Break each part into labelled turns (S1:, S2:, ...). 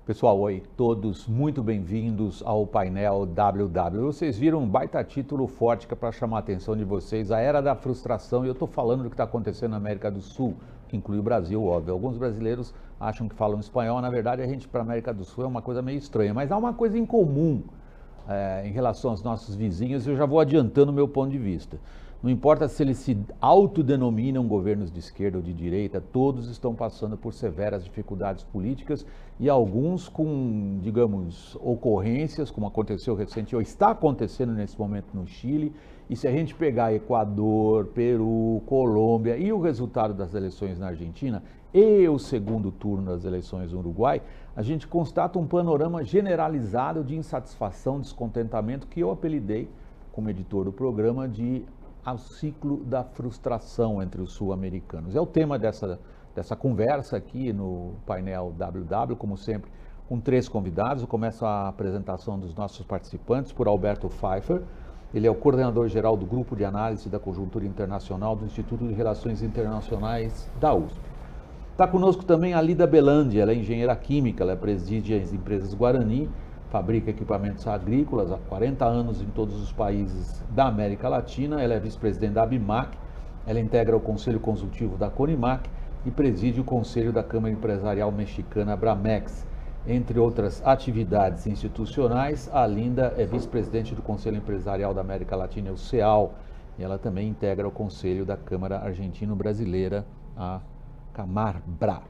S1: Pessoal, oi, todos muito bem-vindos ao painel WW. Vocês viram um baita título forte que é para chamar a atenção de vocês, a era da frustração, e eu estou falando do que está acontecendo na América do Sul, que inclui o Brasil, óbvio. Alguns brasileiros acham que falam espanhol, na verdade a gente para a América do Sul é uma coisa meio estranha, mas há uma coisa em comum em relação aos nossos vizinhos, e eu já vou adiantando o meu ponto de vista. Não importa se eles se autodenominam governos de esquerda ou de direita, todos estão passando por severas dificuldades políticas e alguns com, digamos, ocorrências, como aconteceu recentemente, ou está acontecendo nesse momento no Chile. E se a gente pegar Equador, Peru, Colômbia e o resultado das eleições na Argentina e o segundo turno das eleições no Uruguai, a gente constata um panorama generalizado de insatisfação, descontentamento, que eu apelidei, como editor do programa, de ao ciclo da frustração entre os sul-americanos. É o tema dessa conversa aqui no painel WW, como sempre, com 3 convidados. Eu começo a apresentação dos nossos participantes por Alberto Pfeiffer. Ele é o coordenador-geral do Grupo de Análise da Conjuntura Internacional do Instituto de Relações Internacionais da USP. Está conosco também a Lida Belandi, ela é engenheira química, ela preside as empresas Guarani, fabrica equipamentos agrícolas há 40 anos em todos os países da América Latina. Ela é vice-presidente da ABIMAC, ela integra o Conselho Consultivo da CONIMAC e preside o Conselho da Câmara Empresarial Mexicana Abramex. Entre outras atividades institucionais, a Linda é vice-presidente do Conselho Empresarial da América Latina, o CEAL, e ela também integra o Conselho da Câmara Argentino-Brasileira, a Camarbra.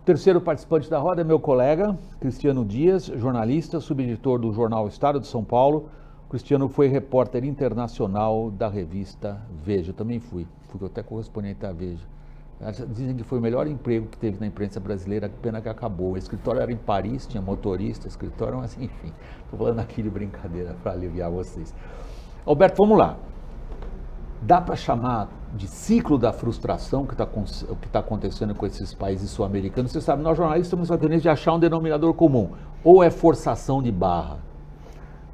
S1: O terceiro participante da roda é meu colega, Cristiano Dias, jornalista, subeditor do jornal Estado de São Paulo. O Cristiano foi repórter internacional da revista Veja. Eu também fui até correspondente da Veja. Dizem que foi o melhor emprego que teve na imprensa brasileira, pena que acabou. O escritório era em Paris, tinha motorista, escritório, mas enfim. Estou falando aqui de brincadeira para aliviar vocês. Alberto, vamos lá. Dá para chamar de ciclo da frustração o que está acontecendo com esses países sul-americanos? Você sabe, nós jornalistas temos a tendência de achar um denominador comum. Ou é forçação de barra?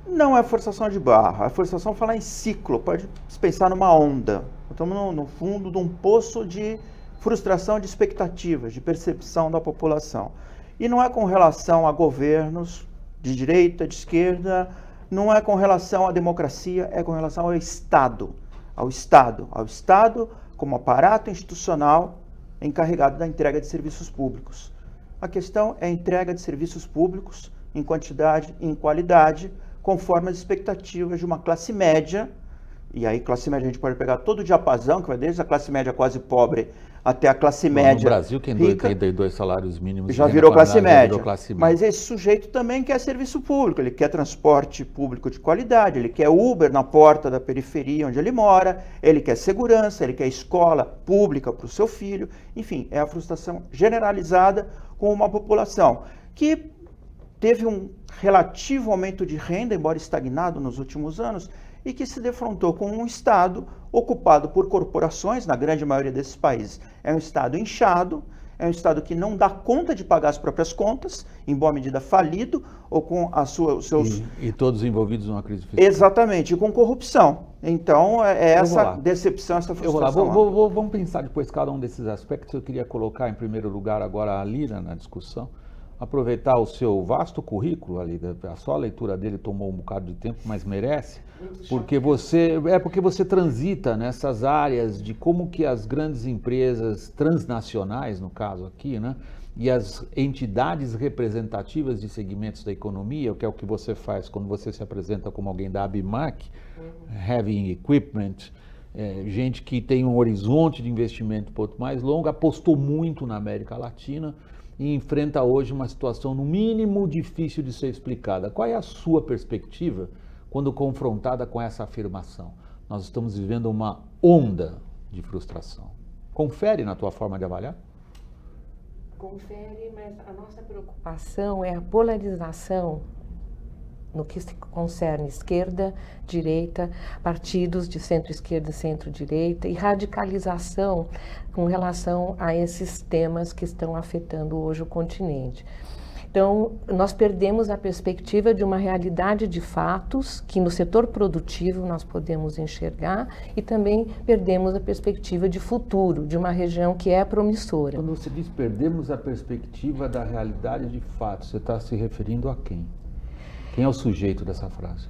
S2: Não é forçação de barra. A forçação falar em ciclo, pode pensar numa onda. Estamos no fundo de um poço de frustração de expectativas, de percepção da população. E não é com relação a governos de direita, de esquerda, não é com relação à democracia, é com relação ao Estado como aparato institucional encarregado da entrega de serviços públicos. A questão é a entrega de serviços públicos em quantidade e em qualidade, conforme as expectativas de uma classe média, e aí classe média a gente pode pegar todo o diapasão, que vai desde a classe média quase pobre até a classe média.
S1: No Brasil, quem tem 2 salários mínimos
S2: já virou classe média. Mas esse sujeito também quer serviço público, ele quer transporte público de qualidade, ele quer Uber na porta da periferia onde ele mora, ele quer segurança, ele quer escola pública para o seu filho. Enfim, é a frustração generalizada com uma população que teve um relativo aumento de renda, embora estagnado nos últimos anos, e que se defrontou com um Estado ocupado por corporações, na grande maioria desses países. É um Estado inchado, é um Estado que não dá conta de pagar as próprias contas, em boa medida falido, ou com os seus...
S1: E todos envolvidos numa crise fiscal.
S2: Exatamente, e com corrupção. Então, é essa decepção, essa frustração.
S1: Vamos pensar depois cada um desses aspectos. Eu queria colocar em primeiro lugar agora a Lira na discussão. Aproveitar o seu vasto currículo ali, só a leitura dele tomou um bocado de tempo, mas merece, porque você transita nessas áreas de como que as grandes empresas transnacionais, no caso aqui, né, e as entidades representativas de segmentos da economia, que é o que você faz quando você se apresenta como alguém da ABIMAC, Heavy Equipment, gente que tem um horizonte de investimento um pouco mais longo, apostou muito na América Latina, e enfrenta hoje uma situação, no mínimo, difícil de ser explicada. Qual é a sua perspectiva quando confrontada com essa afirmação? Nós estamos vivendo uma onda de frustração. Confere na tua forma de avaliar?
S3: Confere, mas a nossa preocupação é a polarização no que se concerne esquerda, direita, partidos de centro-esquerda e centro-direita e radicalização com relação a esses temas que estão afetando hoje o continente. Então, nós perdemos a perspectiva de uma realidade de fatos que no setor produtivo nós podemos enxergar e também perdemos a perspectiva de futuro, de uma região que é promissora.
S1: Quando você diz perdemos a perspectiva da realidade de fatos, você está se referindo a quem? Quem é o sujeito dessa frase?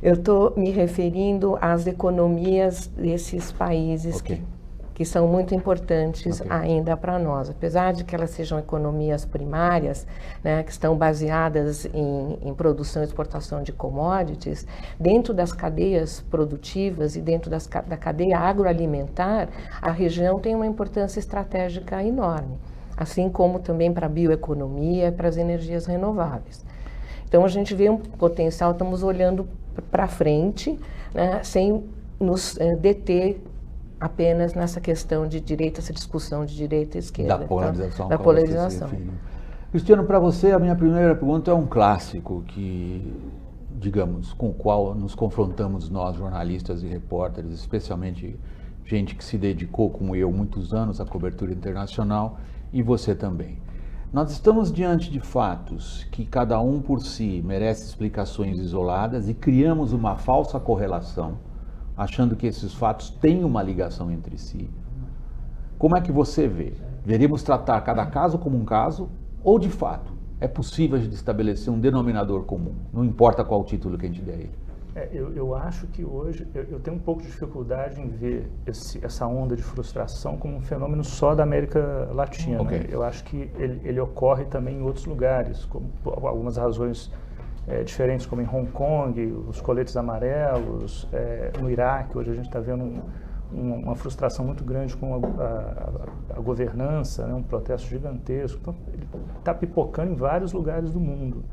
S3: Eu estou me referindo às economias desses países que são muito importantes ainda para nós. Apesar de que elas sejam economias primárias, né, que estão baseadas em produção e exportação de commodities, dentro das cadeias produtivas e dentro da cadeia agroalimentar, a região tem uma importância estratégica enorme, assim como também para a bioeconomia e para as energias renováveis. Então, a gente vê um potencial, estamos olhando para frente, né, sem nos deter apenas nessa questão de direita, essa discussão de direita e esquerda.
S1: Da polarização.
S3: Então, da polarização.
S1: Cristiano, para você, a minha primeira pergunta é um clássico que, digamos, com o qual nos confrontamos nós, jornalistas e repórteres, especialmente gente que se dedicou, como eu, muitos anos à cobertura internacional, e você também. Nós estamos diante de fatos que cada um por si merece explicações isoladas e criamos uma falsa correlação, achando que esses fatos têm uma ligação entre si. Como é que você vê? Deveríamos tratar cada caso como um caso ou, de fato, é possível de estabelecer um denominador comum, não importa qual título que a gente der a ele?
S4: Eu acho que hoje eu tenho um pouco de dificuldade em ver essa onda de frustração como um fenômeno só da América Latina. Eu acho que ele ocorre também em outros lugares, como por algumas razões diferentes, como em Hong Kong, os coletes amarelos, no Iraque. Hoje a gente está vendo uma frustração muito grande com a governança, né, um protesto gigantesco. Então, ele está pipocando em vários lugares do mundo.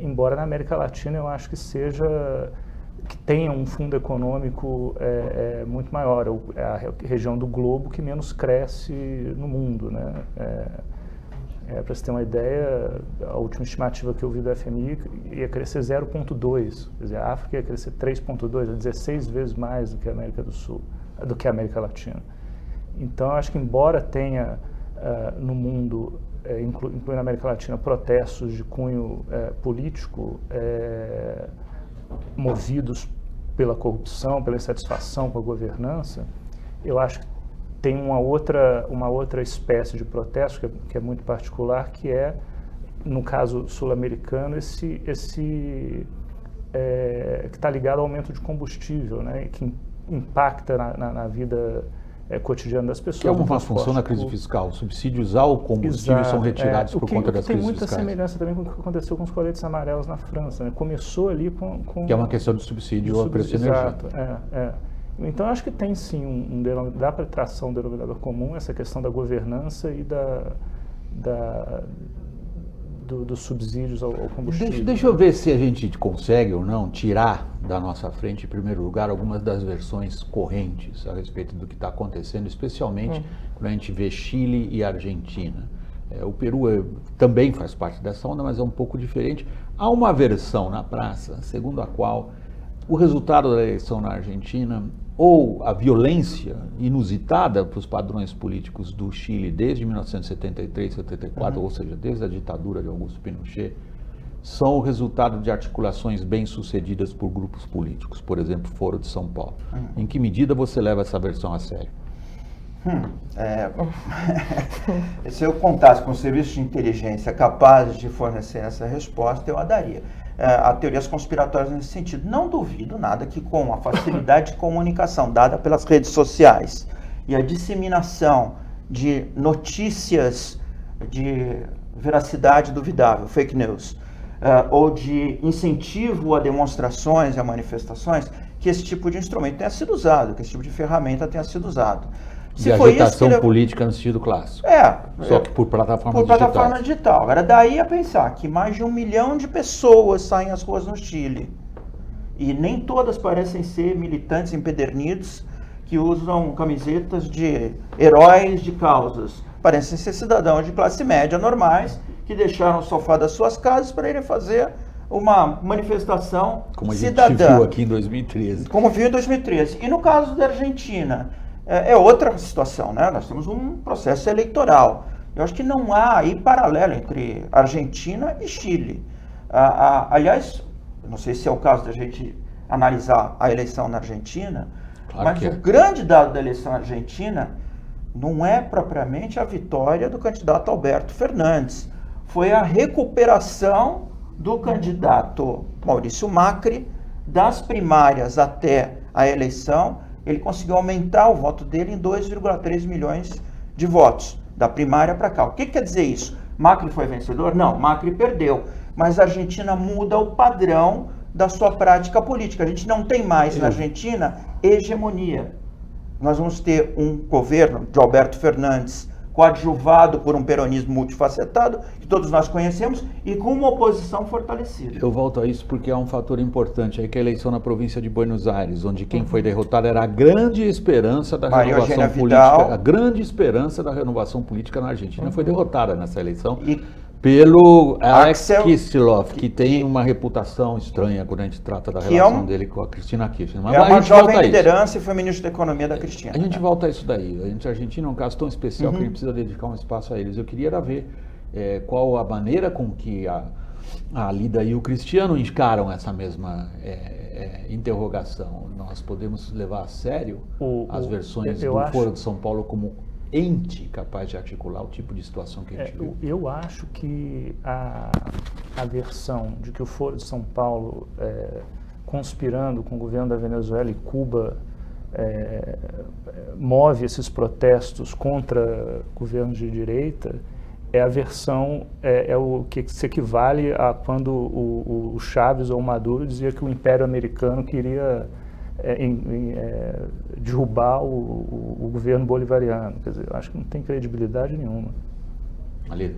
S4: Embora na América Latina eu acho que tenha um fundo econômico muito maior, é a região do globo que menos cresce no mundo, né? Para você ter uma ideia, a última estimativa que eu vi do FMI ia crescer 0,2, quer dizer, a África ia crescer 3,2, 16 vezes mais do que a América do Sul, do que a América Latina. Então eu acho que embora tenha no mundo, incluindo na América Latina, protestos de cunho político movidos pela corrupção, pela insatisfação com a governança, eu acho que tem uma outra espécie de protesto que é muito particular, que é, no caso sul-americano, que está ligado ao aumento de combustível, né, que impacta na vida cotidiano das pessoas.
S1: Que é uma função da crise fiscal. Subsídios ao combustível são retirados por conta das crises fiscais.
S4: Tem muita semelhança também com o que aconteceu com os coletes amarelos na França, né? Começou ali com...
S1: Que é uma questão de subsídio ao preço de energia.
S4: Exato, Então, acho que tem sim dá para traçar um denominador comum, essa questão da governança e dos subsídios ao combustível.
S1: Deixa eu ver se a gente consegue ou não tirar da nossa frente, em primeiro lugar, algumas das versões correntes a respeito do que está acontecendo, especialmente quando a gente vê Chile e Argentina. O Peru também faz parte dessa onda, mas é um pouco diferente. Há uma versão na praça, segundo a qual o resultado da eleição na Argentina ou a violência inusitada para os padrões políticos do Chile desde 1973, 74, ou seja, desde a ditadura de Augusto Pinochet, são o resultado de articulações bem-sucedidas por grupos políticos, por exemplo, Foro de São Paulo. Em que medida você leva essa versão a sério?
S2: Se eu contasse com um serviço de inteligência capaz de fornecer essa resposta, eu a daria. Há teorias conspiratórias nesse sentido. Não duvido nada que com a facilidade de comunicação dada pelas redes sociais e a disseminação de notícias de veracidade duvidável, fake news, ou de incentivo a demonstrações e a manifestações, que esse tipo de instrumento tenha sido usado, que esse tipo de ferramenta tenha sido usado.
S1: De agitação política no sentido clássico. Só que por plataforma digital.
S2: Por plataforma digital. Agora, daí a pensar que mais de 1 milhão de pessoas saem às ruas no Chile. E nem todas parecem ser militantes empedernidos que usam camisetas de heróis de causas. Parecem ser cidadãos de classe média normais que deixaram o sofá das suas casas para irem fazer uma manifestação cidadã.
S1: Como a gente viu aqui em 2013.
S2: Como viu em 2013. E no caso da Argentina, é outra situação, né? Nós temos um processo eleitoral. Eu acho que não há aí paralelo entre Argentina e Chile. Aliás, não sei se é o caso da gente analisar a eleição na Argentina, mas o grande dado da eleição argentina não é propriamente a vitória do candidato Alberto Fernandes, foi a recuperação do candidato Maurício Macri das primárias até a eleição. Ele conseguiu aumentar o voto dele em 2,3 milhões de votos, da primária para cá. O que quer dizer isso? Macri foi vencedor? Não, Macri perdeu. Mas a Argentina muda o padrão da sua prática política. A gente não tem mais na Argentina hegemonia. Nós vamos ter um governo de Alberto Fernandes coadjuvado por um peronismo multifacetado, que todos nós conhecemos, e com uma oposição fortalecida.
S1: Eu volto a isso porque há um fator importante aí, que é a eleição na província de Buenos Aires, onde quem foi derrotado era a grande esperança da renovação política, a grande esperança da renovação política na Argentina foi derrotada nessa eleição pelo Alex Kicillof, que tem uma reputação estranha quando a gente trata da relação dele com a Cristina Kirchner.
S2: Mas é uma jovem liderança e foi ministro da Economia da Cristina.
S1: A gente volta a isso daí. A Argentina é um caso tão especial que a gente precisa dedicar um espaço a eles. Eu queria ver qual a maneira com que a Lida e o Cristiano encaram essa mesma interrogação. Nós podemos levar a sério as versões do Foro de São Paulo como ente capaz de articular o tipo de situação que a gente viu?
S4: Eu acho que a versão de que o Foro de São Paulo, conspirando com o governo da Venezuela e Cuba, move esses protestos contra governos de direita, é a versão, o que se equivale a quando o Chávez ou o Maduro dizia que o Império Americano queria derrubar o governo bolivariano. Quer dizer, eu acho que não tem credibilidade nenhuma.
S1: Alida?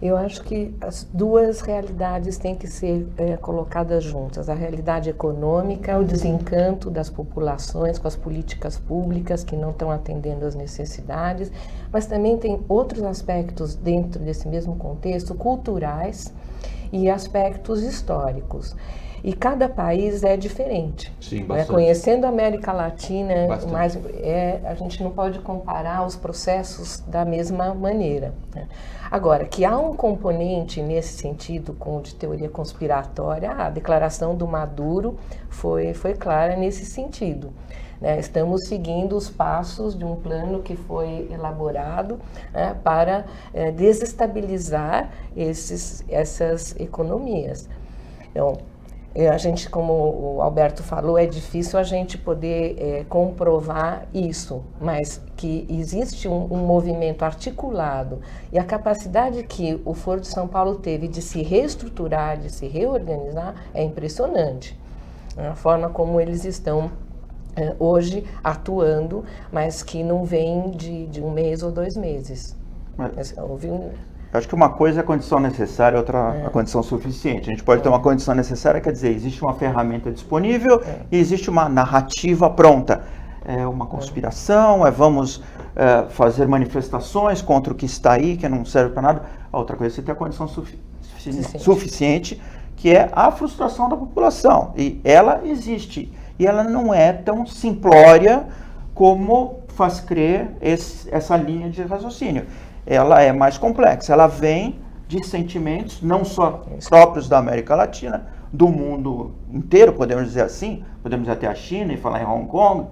S3: Eu acho que as duas realidades têm que ser colocadas juntas. A realidade econômica, o desencanto das populações com as políticas públicas que não estão atendendo às necessidades, mas também tem outros aspectos dentro desse mesmo contexto, culturais e aspectos históricos. E cada país é diferente.
S1: Sim, bastante.
S3: Conhecendo a América Latina, a gente não pode comparar os processos da mesma maneira. Né? Agora, que há um componente nesse sentido de teoria conspiratória, a declaração do Maduro foi clara nesse sentido. Né? Estamos seguindo os passos de um plano que foi elaborado para desestabilizar essas economias. Então, a gente, como o Alberto falou, é difícil a gente poder comprovar isso, mas que existe um movimento articulado e a capacidade que o Foro de São Paulo teve de se reestruturar, de se reorganizar, é impressionante. A forma como eles estão hoje atuando, mas que não vem de um mês ou 2 meses.
S2: Acho que uma coisa é a condição necessária, outra a condição suficiente. A gente pode ter uma condição necessária, quer dizer, existe uma ferramenta disponível e existe uma narrativa pronta. É uma conspiração, vamos fazer manifestações contra o que está aí, que não serve para nada. A outra coisa é você ter a condição suficiente, que é a frustração da população. E ela existe. E ela não é tão simplória como faz crer essa linha de raciocínio. Ela é mais complexa, ela vem de sentimentos não só próprios da América Latina, do mundo inteiro, podemos dizer assim, podemos ir até a China e falar em Hong Kong,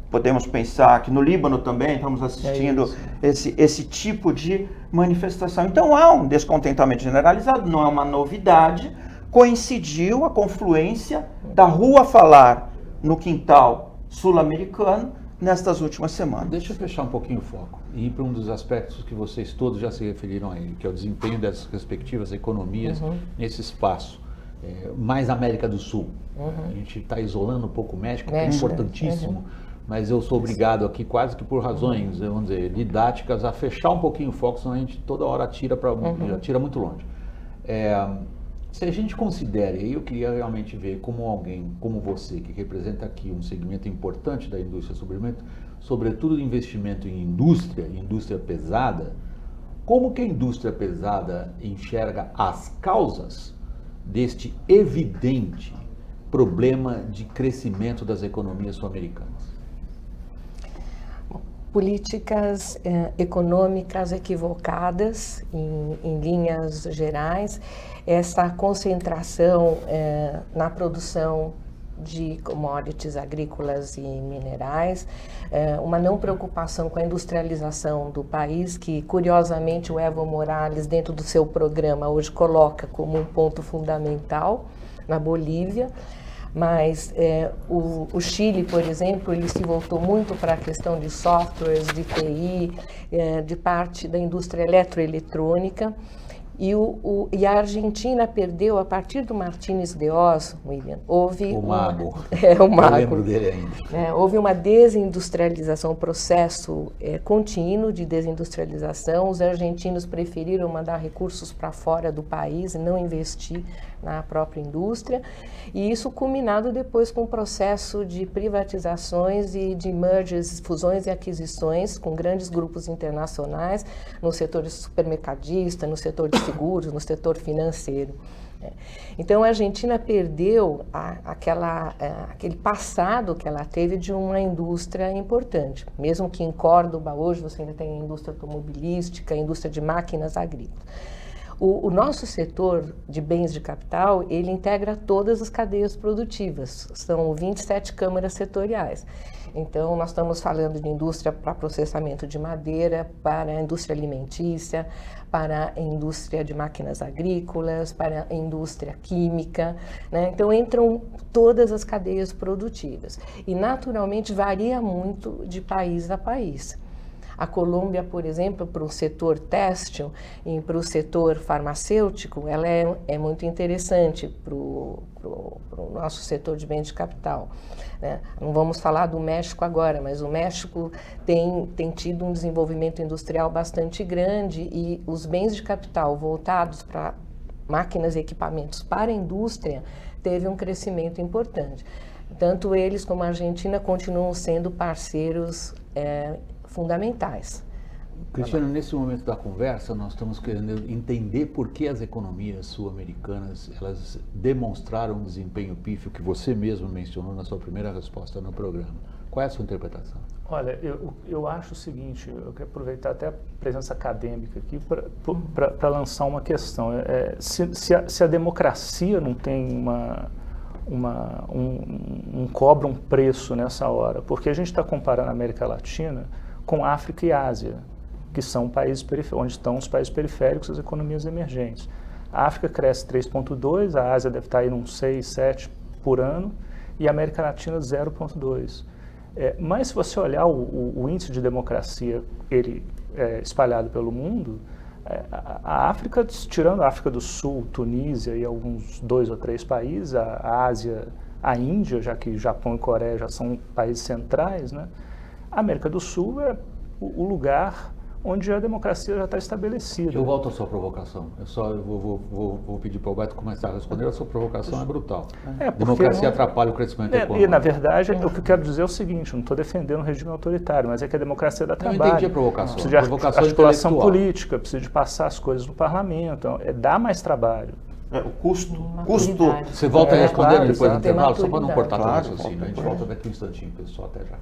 S2: podemos pensar que no Líbano também estamos assistindo esse tipo de manifestação. Então há um descontentamento generalizado, não é uma novidade, coincidiu a confluência da rua falar no quintal sul-americano nestas últimas semanas.
S1: Deixa eu fechar um pouquinho o foco e ir para um dos aspectos que vocês todos já se referiram a ele, que é o desempenho dessas respectivas economias nesse espaço, mais América do Sul. A gente está isolando um pouco o México, que é importantíssimo, mas eu sou obrigado aqui, quase que por razões, vamos dizer, didáticas, a fechar um pouquinho o foco, senão a gente toda hora atira muito longe. Se a gente considera, e eu queria realmente ver como alguém como você, que representa aqui um segmento importante da indústria, sobretudo investimento em indústria pesada, como que a indústria pesada enxerga as causas deste evidente problema de crescimento das economias sul-americanas?
S3: políticas econômicas equivocadas, em linhas gerais, essa concentração na produção de commodities agrícolas e minerais, uma não preocupação com a industrialização do país, que curiosamente o Evo Morales, dentro do seu programa, hoje coloca como um ponto fundamental na Bolívia. Mas o Chile, por exemplo, ele se voltou muito para a questão de softwares, de TI, de parte da indústria eletroeletrônica. E a Argentina perdeu, a partir do Martínez de Hoz, William, houve
S1: o mago.
S3: O mago.
S1: Eu lembro dele ainda.
S3: Houve uma desindustrialização, um processo contínuo de desindustrialização. Os argentinos preferiram mandar recursos para fora do país e não investir na própria indústria. E isso culminado depois com o processo de privatizações e de mergers, fusões e aquisições com grandes grupos internacionais no setor supermercadista, no setor de seguros, no setor financeiro. Então, a Argentina perdeu aquele passado que ela teve de uma indústria importante. Mesmo que em Córdoba, hoje, você ainda tem a indústria automobilística, a indústria de máquinas agrícolas. O nosso setor de bens de capital, ele integra todas as cadeias produtivas. São 27 câmaras setoriais. Então, nós estamos falando de indústria para processamento de madeira, para a indústria alimentícia, para a indústria de máquinas agrícolas, para a indústria química, né? Então, entram todas as cadeias produtivas. E, naturalmente, varia muito de país a país. A Colômbia, por exemplo, para o setor têxtil e para o setor farmacêutico, ela é muito interessante para o nosso setor de bens de capital, né? Não vamos falar do México agora, mas o México tem tido um desenvolvimento industrial bastante grande e os bens de capital voltados para máquinas e equipamentos para a indústria teve um crescimento importante. Tanto eles como a Argentina continuam sendo parceiros fundamentais.
S1: Cristiano, nesse momento da conversa, nós estamos querendo entender por que as economias sul-americanas elas demonstraram um desempenho pífio que você mesmo mencionou na sua primeira resposta no programa. Qual é a sua interpretação?
S4: Olha, eu acho o seguinte, eu quero aproveitar até a presença acadêmica aqui para lançar uma questão. Se a democracia não tem cobra um preço nessa hora, porque a gente está comparando a América Latina com África e Ásia, que são países onde estão os países periféricos, as economias emergentes. A África cresce 3,2%, a Ásia deve estar aí uns 6, 7 por ano, e a América Latina 0,2%. Mas se você olhar o índice de democracia espalhado pelo mundo, a África, tirando a África do Sul, Tunísia e alguns 2 ou 3 países, a Ásia, a Índia, já que Japão e Coreia já são países centrais, né? A América do Sul é o lugar onde a democracia já está estabelecida.
S1: Eu volto à sua provocação. Eu vou pedir para o Alberto começar a responder. A sua provocação é brutal. Democracia atrapalha o crescimento econômico.
S4: E, na verdade, o que eu quero dizer é o seguinte, não estou defendendo o regime autoritário, mas é que a democracia dá trabalho.
S1: Eu entendi a provocação.
S4: Precisa de articulação política, precisa de passar as coisas no parlamento, dá mais trabalho.
S2: O custo.
S1: Você volta a responder depois do intervalo, só para não cortar todo o
S2: Claro,
S1: raciocínio. A gente volta daqui um instantinho, pessoal. Até já.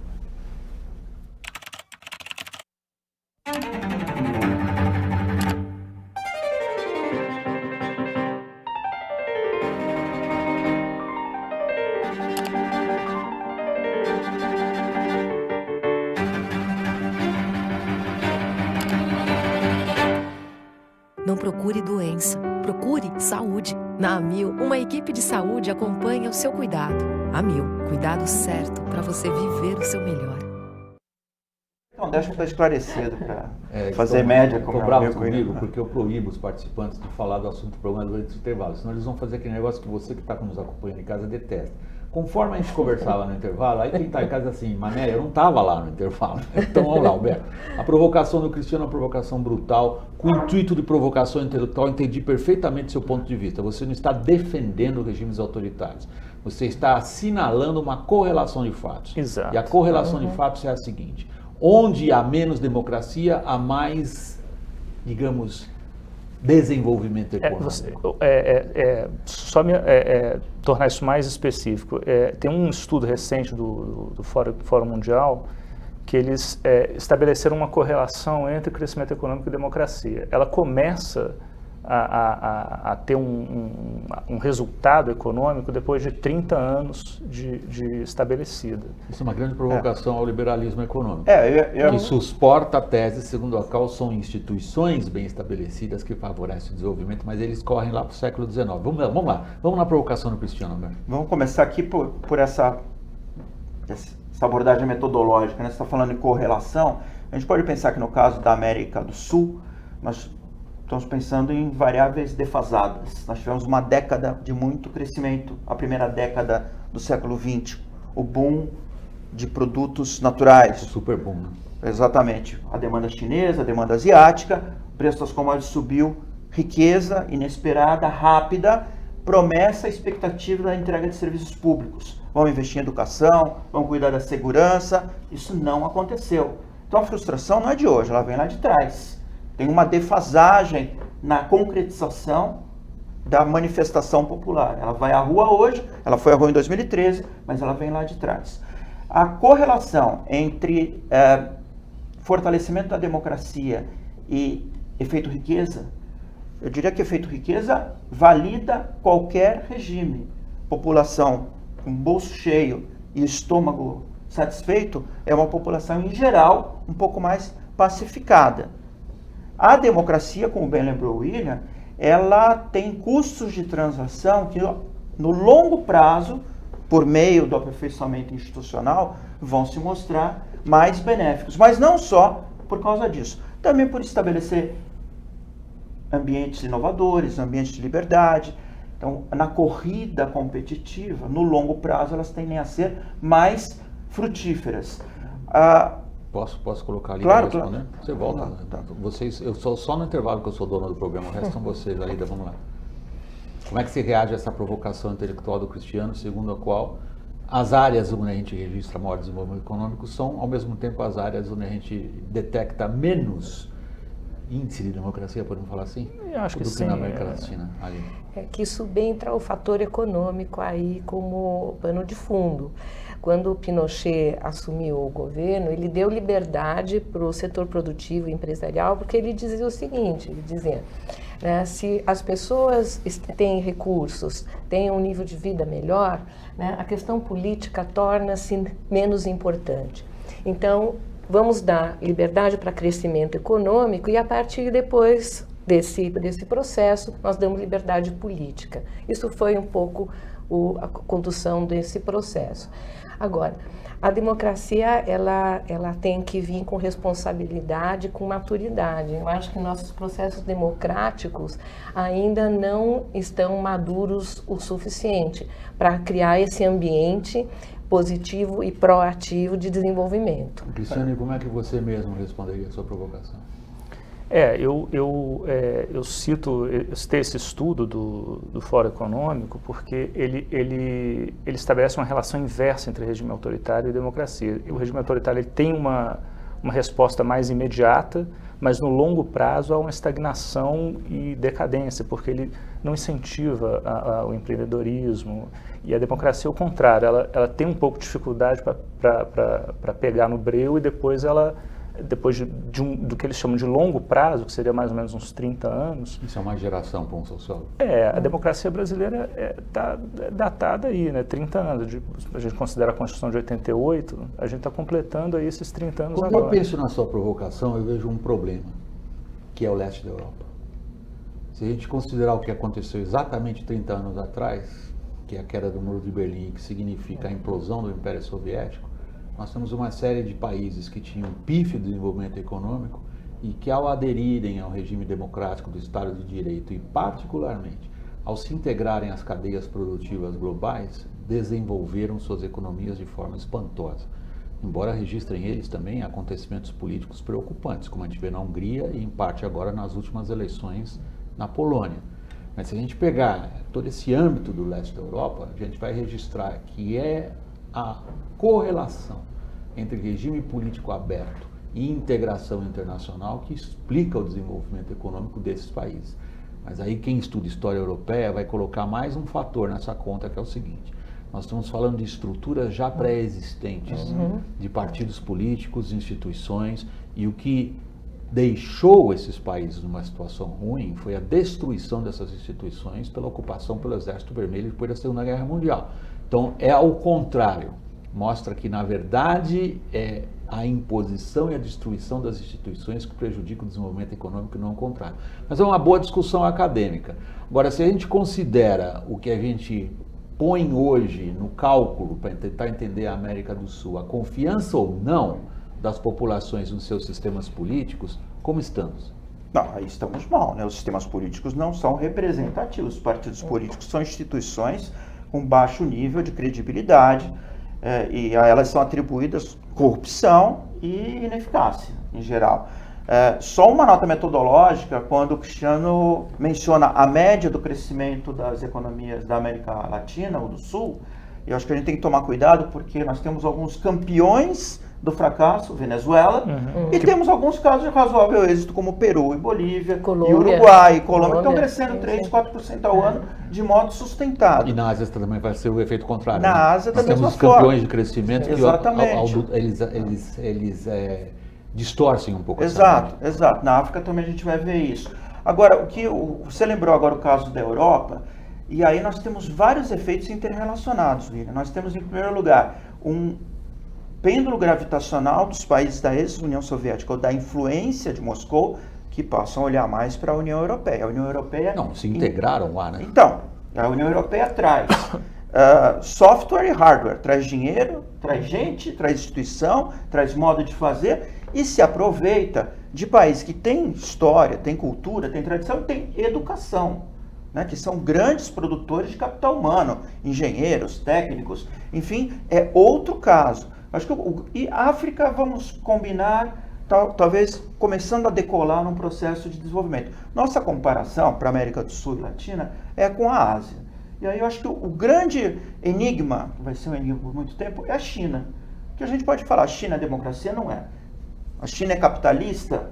S5: Não procure doença, procure saúde. Na Amil, uma equipe de saúde acompanha o seu cuidado. Amil, cuidado certo para você viver o seu melhor.
S2: Então, deixa eu estar esclarecido para fazer média.
S1: Estou bravo comigo porque eu proíbo os participantes de falar do assunto do programa durante os intervalos, senão eles vão fazer aquele negócio que você que está nos acompanhando em casa detesta. Conforme a gente conversava no intervalo, aí quem está em casa assim, Mané, eu não estava lá no intervalo. Então vamos lá, Alberto. A provocação do Cristiano é uma provocação brutal, com o intuito de provocação intelectual, entendi perfeitamente seu ponto de vista. Você não está defendendo regimes autoritários. Você está assinalando uma correlação de fatos.
S4: Exato.
S1: E a correlação de fatos é a seguinte: onde há menos democracia, há mais, digamos, desenvolvimento econômico.
S4: Tornar isso mais específico. Tem um estudo recente do Fórum Mundial que eles estabeleceram uma correlação entre crescimento econômico e democracia. Ela começa a ter um resultado econômico depois de 30 anos de estabelecida.
S1: Isso é uma grande provocação ao liberalismo econômico.
S2: Que
S1: suporta a tese segundo a qual são instituições bem estabelecidas que favorecem o desenvolvimento, mas eles correm lá para o século XIX. Vamos lá, vamos na provocação do Cristiano. Né?
S2: Vamos começar aqui por essa abordagem metodológica, né? Você está falando em correlação. A gente pode pensar que no caso da América do Sul, nós estamos pensando em variáveis defasadas. Nós tivemos uma década de muito crescimento, a primeira década do século XX, o boom de produtos naturais.
S1: O super boom. Né?
S2: Exatamente. A demanda chinesa, a demanda asiática, o preço das commodities subiu, riqueza inesperada, rápida, promessa, expectativa da entrega de serviços públicos. Vamos investir em educação, vamos cuidar da segurança. Isso não aconteceu. Então a frustração não é de hoje, ela vem lá de trás. Tem uma defasagem na concretização da manifestação popular. Ela vai à rua hoje, ela foi à rua em 2013, mas ela vem lá de trás. A correlação entre fortalecimento da democracia e efeito riqueza, eu diria que efeito riqueza valida qualquer regime. População com bolso cheio e estômago satisfeito é uma população, em geral, um pouco mais pacificada. A democracia, como bem lembrou o William, ela tem custos de transação que, no longo prazo, por meio do aperfeiçoamento institucional, vão se mostrar mais benéficos. Mas não só por causa disso, também por estabelecer ambientes inovadores, ambientes de liberdade. Então, na corrida competitiva, no longo prazo, elas tendem a ser mais frutíferas.
S1: Posso colocar ali
S2: claro,
S1: para responder?
S2: Claro.
S1: Você volta. Tá. Vocês, eu sou só no intervalo que eu sou dono do programa, o resto são vocês, Alida, vamos lá. Como é que você reage a essa provocação intelectual do Cristiano, segundo a qual as áreas onde a gente registra maior desenvolvimento econômico são, ao mesmo tempo, as áreas onde a gente detecta menos índice de democracia, podemos falar assim?
S4: Eu acho que sim.
S1: Na América Latina, ali.
S3: É que isso bem entra o fator econômico aí como pano de fundo. Quando o Pinochet assumiu o governo, ele deu liberdade para o setor produtivo e empresarial, porque ele dizia o seguinte, ele dizia, né, se as pessoas têm recursos, têm um nível de vida melhor, né, a questão política torna-se menos importante. Então, vamos dar liberdade para crescimento econômico e a partir depois desse processo nós damos liberdade política. Isso foi um pouco a condução desse processo. Agora, a democracia ela tem que vir com responsabilidade, com maturidade. Eu acho que nossos processos democráticos ainda não estão maduros o suficiente para criar esse ambiente positivo e proativo de desenvolvimento.
S1: Cristiano, como é que você mesmo responderia a sua provocação?
S4: Eu citei esse estudo do Fórum Econômico porque ele estabelece uma relação inversa entre regime autoritário e democracia. O regime autoritário ele tem uma resposta mais imediata, mas no longo prazo há uma estagnação e decadência, porque ele não incentiva o empreendedorismo. E a democracia é o contrário, ela tem um pouco de dificuldade para pegar no breu e depois do que eles chamam de longo prazo, que seria mais ou menos uns 30 anos.
S1: Isso é uma geração para um sociólogo.
S4: A democracia brasileira está datada aí, né? 30 anos. A gente considera a Constituição de 88, a gente está completando aí esses 30 anos
S1: agora. Quando eu penso na sua provocação, eu vejo um problema, que é o leste da Europa. Se a gente considerar o que aconteceu exatamente 30 anos atrás, que é a queda do Muro de Berlim, que significa a implosão do Império Soviético, nós temos uma série de países que tinham pífio desenvolvimento econômico e que, ao aderirem ao regime democrático do Estado de Direito e, particularmente, ao se integrarem às cadeias produtivas globais, desenvolveram suas economias de forma espantosa. Embora registrem eles também acontecimentos políticos preocupantes, como a gente vê na Hungria e, em parte, agora nas últimas eleições na Polônia. Mas se a gente pegar todo esse âmbito do leste da Europa, a gente vai registrar que é a correlação entre regime político aberto e integração internacional que explica o desenvolvimento econômico desses países. Mas aí quem estuda história europeia vai colocar mais um fator nessa conta, que é o seguinte: Nós estamos falando de estruturas já pré-existentes, de partidos políticos, instituições, e o que deixou esses países numa situação ruim foi a destruição dessas instituições pela ocupação pelo Exército Vermelho depois da Segunda Guerra Mundial. Então, é ao contrário. Mostra que, na verdade, é a imposição e a destruição das instituições que prejudica o desenvolvimento econômico e não o contrário. Mas é uma boa discussão acadêmica. Agora, se a gente considera o que a gente põe hoje no cálculo para tentar entender a América do Sul, a confiança ou não das populações nos seus sistemas políticos, como estamos?
S2: Não, aí estamos mal, né? Os sistemas políticos não são representativos. Os partidos políticos são instituições com baixo nível de credibilidade e a elas são atribuídas corrupção e ineficácia, em geral. Só uma nota metodológica, quando o Cristiano menciona a média do crescimento das economias da América Latina ou do Sul, eu acho que a gente tem que tomar cuidado porque nós temos alguns campeões do fracasso, Venezuela, e temos alguns casos de razoável êxito, como Peru e Bolívia,
S3: Colômbia,
S2: e Uruguai e Colômbia, que estão crescendo 3%, 4% ao ano de modo sustentado.
S1: E na Ásia também vai ser o efeito contrário.
S2: Na Ásia
S1: nós
S2: da mesma
S1: temos os campeões
S2: forma.
S1: de crescimento
S2: Exatamente.
S1: que eles distorcem um pouco.
S2: Exato. Na África também a gente vai ver isso. Agora, você lembrou agora o caso da Europa, e aí nós temos vários efeitos interrelacionados, William. Nós temos, em primeiro lugar, um pêndulo gravitacional dos países da ex-União Soviética ou da influência de Moscou que passam a olhar mais para a União Europeia. A União Europeia...
S1: Não, se integraram lá, né?
S2: Então, a União Europeia traz software e hardware, traz dinheiro, traz gente, traz instituição, traz modo de fazer e se aproveita de países que têm história, têm cultura, têm tradição e têm educação, né, que são grandes produtores de capital humano, engenheiros, técnicos, enfim, é outro caso. Acho que e África, vamos combinar, talvez começando a decolar num processo de desenvolvimento. Nossa comparação para a América do Sul e Latina é com a Ásia. E aí eu acho que o grande enigma, que vai ser um enigma por muito tempo, é a China. Que a gente pode falar, a China é democracia? Não é. A China é capitalista?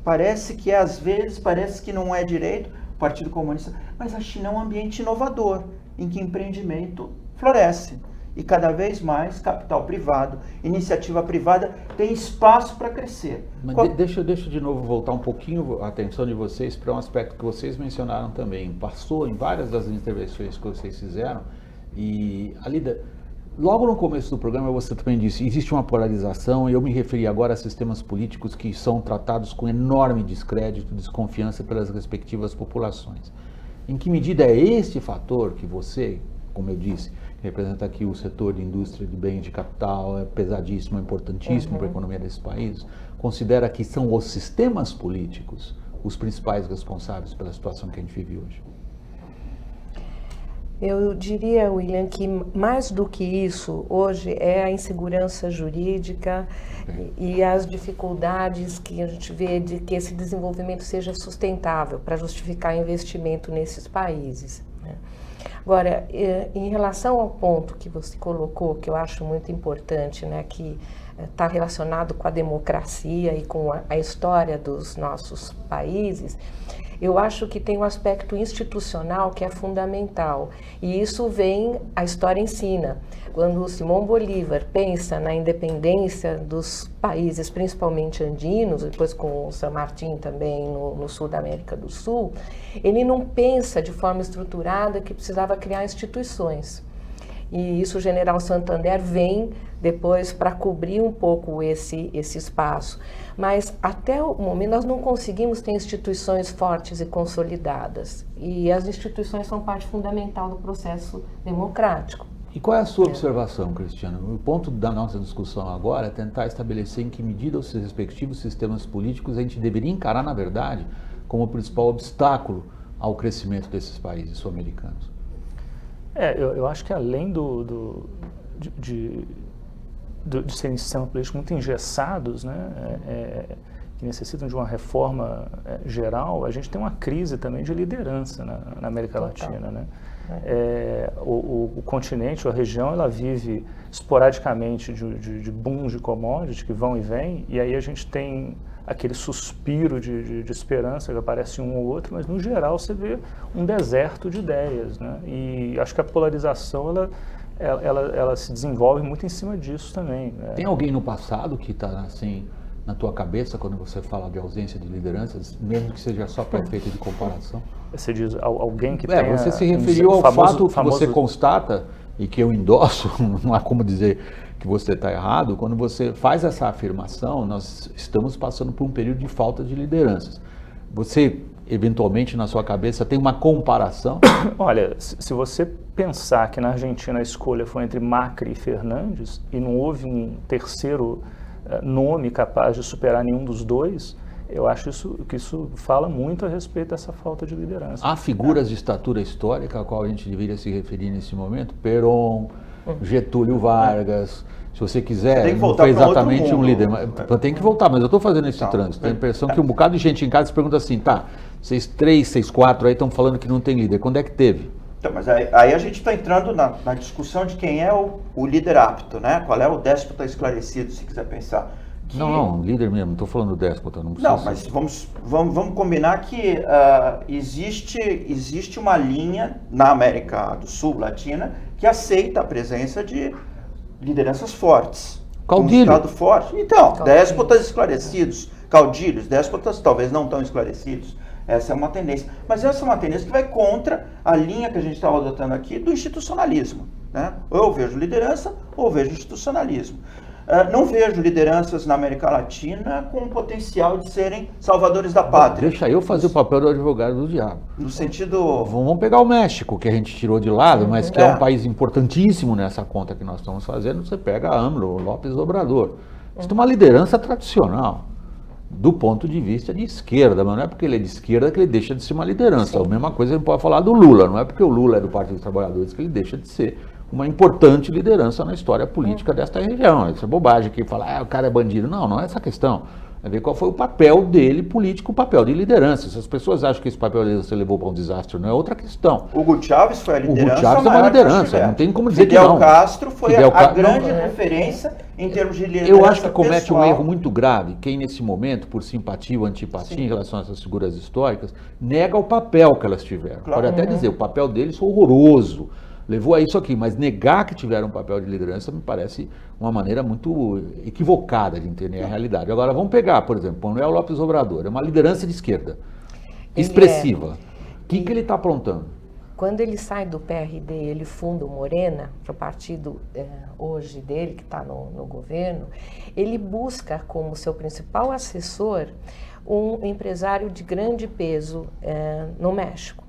S2: Parece que às vezes, parece que não é direito, o Partido Comunista, mas a China é um ambiente inovador, em que empreendimento floresce. E cada vez mais capital privado, iniciativa privada tem espaço para crescer.
S1: Mas deixa de novo voltar um pouquinho a atenção de vocês para um aspecto que vocês mencionaram também. Passou em várias das intervenções que vocês fizeram e logo no começo do programa você também disse, existe uma polarização e eu me referi agora a sistemas políticos que são tratados com enorme descrédito, desconfiança pelas respectivas populações. Em que medida é este fator que você, como eu disse, representa aqui o setor de indústria de bens de capital, é pesadíssimo, é importantíssimo para a economia desses países, considera que são os sistemas políticos os principais responsáveis pela situação que a gente vive hoje?
S3: Eu diria, William, que mais do que isso, hoje é a insegurança jurídica e as dificuldades que a gente vê de que esse desenvolvimento seja sustentável para justificar investimento nesses países, né? Agora, em relação ao ponto que você colocou, que eu acho muito importante, né, que está relacionado com a democracia e com a história dos nossos países, eu acho que tem um aspecto institucional que é fundamental. E isso a história ensina. Quando Simão Bolívar pensa na independência dos países, principalmente andinos, depois com o San Martín também no sul da América do Sul, ele não pensa de forma estruturada que precisava criar instituições. E isso o general Santander vem depois para cobrir um pouco esse espaço. Mas até o momento nós não conseguimos ter instituições fortes e consolidadas. E as instituições são parte fundamental do processo democrático.
S1: E qual é a sua observação, Cristiano? O ponto da nossa discussão agora é tentar estabelecer em que medida os respectivos sistemas políticos a gente deveria encarar, na verdade, como o principal obstáculo ao crescimento desses países sul-americanos.
S4: Eu acho que além de serem sistemas políticos muito engessados, né, que necessitam de uma reforma geral, a gente tem uma crise também de liderança na América Latina, né? O continente, a região, ela vive esporadicamente de booms de commodities que vão e vêm, e aí a gente tem aquele suspiro de esperança que aparece um ou outro, mas no geral você vê um deserto de ideias, né? E acho que a polarização ela se desenvolve muito em cima disso também, né?
S1: Tem alguém no passado que está assim na tua cabeça quando você fala de ausência de lideranças, mesmo que seja só para efeito de comparação?
S4: Você diz alguém que tenha...
S1: Você se referiu ao fato que você constata e que eu endosso, não há como dizer que você está errado, quando você faz essa afirmação, nós estamos passando por um período de falta de lideranças. Você, eventualmente, na sua cabeça, tem uma comparação?
S4: Olha, se você pensar que na Argentina a escolha foi entre Macri e Fernandes, e não houve um terceiro nome capaz de superar nenhum dos dois, eu acho que isso fala muito a respeito dessa falta de liderança.
S1: Há figuras de estatura histórica a qual a gente deveria se referir nesse momento? Perón, Getúlio Vargas, se você quiser, não foi exatamente um líder, mas tem que voltar, mas eu estou fazendo esse trânsito. Tenho a impressão que um bocado de gente em casa se pergunta assim, tá, vocês 3, vocês 4 aí estão falando que não tem líder, quando é que teve?
S2: Então, mas aí a gente está entrando na discussão de quem é o líder apto, né? Qual é o déspota esclarecido, se quiser pensar.
S1: Não, líder mesmo, não estou falando déspota, não precisa.
S2: Não, mas vamos combinar que existe uma linha na América do Sul, Latina, que aceita a presença de lideranças fortes.
S1: Caudilho.
S2: Um Estado forte. Então, déspotas esclarecidos, caudilhos, déspotas talvez não tão esclarecidos. Essa é uma tendência. Mas essa é uma tendência que vai contra a linha que a gente estava adotando aqui do institucionalismo, né? Ou eu vejo liderança ou eu vejo institucionalismo. Não vejo lideranças na América Latina com o potencial de serem salvadores da pátria.
S1: Deixa eu fazer o papel do advogado do diabo.
S2: No sentido...
S1: Vamos pegar o México, que a gente tirou de lado, mas que é um país importantíssimo nessa conta que nós estamos fazendo. Você pega a AMLO, López Obrador. Isso é uma liderança tradicional, do ponto de vista de esquerda, mas não é porque ele é de esquerda que ele deixa de ser uma liderança. A mesma coisa a gente pode falar do Lula, não é porque o Lula é do Partido dos Trabalhadores que ele deixa de ser uma importante liderança na história política desta região. Isso é bobagem que fala, o cara é bandido. Não é essa questão. É ver qual foi o papel dele político, o papel de liderança. Se as pessoas acham que esse papel de liderança levou para um desastre, não é outra questão.
S2: Hugo Chávez foi a liderança.
S1: Hugo Chávez é uma liderança, não tem como dizer que não.
S2: Fidel Castro foi a grande referência em termos de liderança.
S1: Eu acho que comete um erro muito grave quem nesse momento, por simpatia ou antipatia em relação a essas figuras históricas, nega o papel que elas tiveram. Claro. Pode até dizer, o papel deles foi horroroso, levou a isso aqui, mas negar que tiveram um papel de liderança me parece uma maneira muito equivocada de entender a realidade. Agora, vamos pegar, por exemplo, Manuel López Obrador, é uma liderança de esquerda, expressiva. O que ele está aprontando?
S3: Quando ele sai do PRD, ele funda o Morena, que é o partido hoje dele, que está no governo, ele busca como seu principal assessor um empresário de grande peso no México.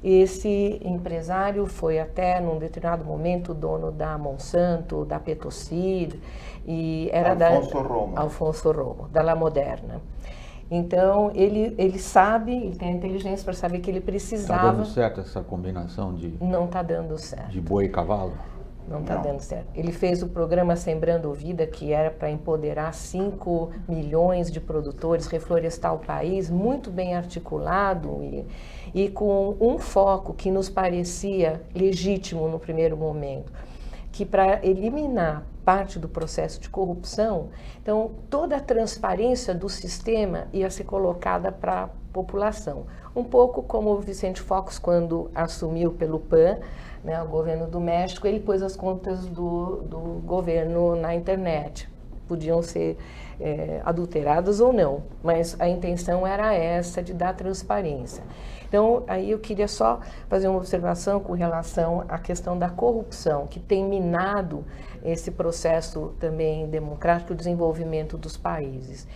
S3: Esse empresário foi até, num determinado momento, dono da Monsanto, da Petocid, e era Alfonso Romo, da La Moderna. Então, ele sabe, ele tem a inteligência para saber que ele precisava...
S1: Está dando certo essa combinação de...
S3: Não está dando certo.
S1: De boi e cavalo?
S3: Não está dando certo. Ele fez o programa Sembrando Vida, que era para empoderar 5 milhões de produtores, reflorestar o país, muito bem articulado e com um foco que nos parecia legítimo no primeiro momento, que para eliminar parte do processo de corrupção, então toda a transparência do sistema ia ser colocada para a população. Um pouco como o Vicente Fox, quando assumiu pelo PAN, né, o governo do México, ele pôs as contas do governo na internet. Podiam ser adulteradas ou não, mas a intenção era essa, de dar transparência. Então, aí eu queria só fazer uma observação com relação à questão da corrupção, que tem minado esse processo também democrático, o desenvolvimento dos países.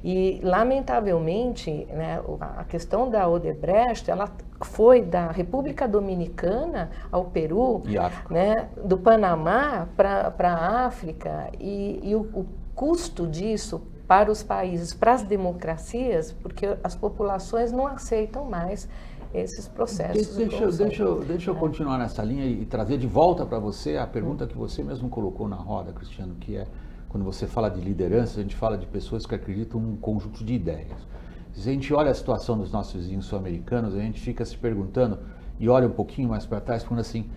S3: E, lamentavelmente, né, a questão da Odebrecht, ela foi da República Dominicana ao Peru, né, do Panamá para a África, e o custo disso para os países, para as democracias, porque as populações não aceitam mais esses processos.
S1: Deixa eu continuar nessa linha e trazer de volta para você a pergunta que você mesmo colocou na roda, Cristiano, que é, quando você fala de liderança, a gente fala de pessoas que acreditam num conjunto de ideias. Se a gente olha a situação dos nossos vizinhos sul-americanos, a gente fica se perguntando, e olha um pouquinho mais para trás, falando assim,